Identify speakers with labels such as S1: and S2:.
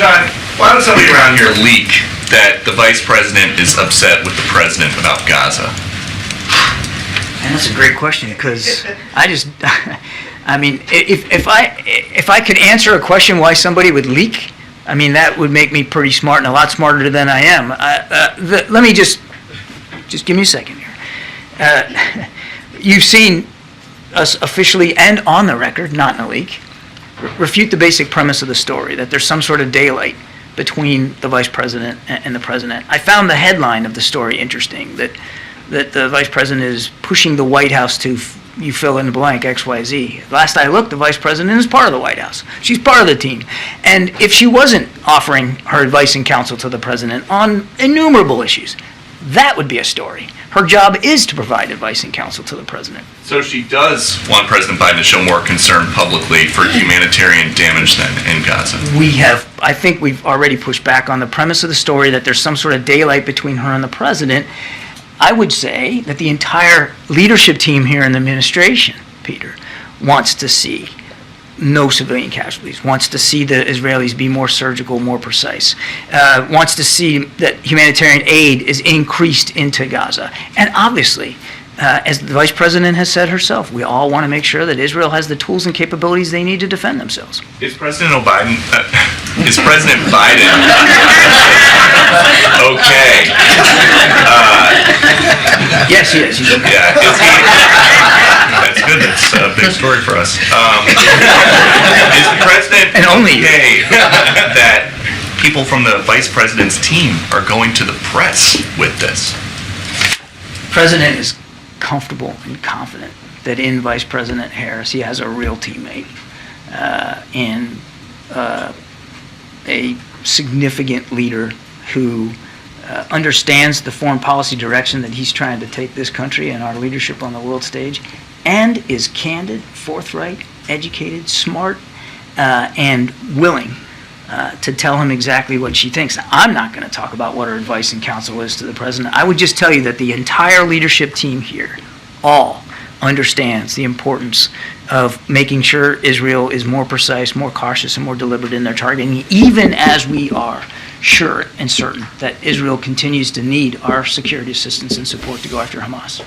S1: John, why don't somebody around here leak that the vice president is upset with the president about Gaza?
S2: And that's a great question, because I mean, if I could answer a question why somebody would leak, I mean, that would make me pretty smart and a lot smarter than I am. Let me just give me a second here. You've seen us officially and on the record, not in a leak, refute the basic premise of the story, that there's some sort of daylight between the vice president and the president. I found the headline of the story interesting, that the vice president is pushing the White House to, you fill in the blank, XYZ. Last I looked, the vice president is part of the White House. She's part of the team. And if she wasn't offering her advice and counsel to the president on innumerable issues, that would be a story. Her job is to provide advice and counsel to the president.
S1: So she does want President Biden to show more concern publicly for humanitarian damage then in Gaza.
S2: I think we've already pushed back on the premise of the story that there's some sort of daylight between her and the president. I would say that the entire leadership team here in the administration, Peter, wants to see no civilian casualties, wants to see the Israelis be more surgical, more precise, wants to see that humanitarian aid is increased into Gaza. And obviously, as the vice president has said herself, we all want to make sure that Israel has the tools and capabilities they need to defend themselves.
S1: Is President Biden okay?
S2: Yes, he is. He's okay.
S1: Yeah, that's good. That's a big story for us. Is the president okay that people from the vice president's team are going to the press with this?
S2: The president is comfortable and confident that in Vice President Harris he has a real teammate and a significant leader who understands the foreign policy direction that he's trying to take this country and our leadership on the world stage, and is candid, forthright, educated, smart, and willing to tell him exactly what she thinks. Now, I'm not going to talk about what her advice and counsel is to the president. I would just tell you that the entire leadership team here all understands the importance of making sure Israel is more precise, more cautious, and more deliberate in their targeting, even as we are sure and certain that Israel continues to need our security assistance and support to go after Hamas.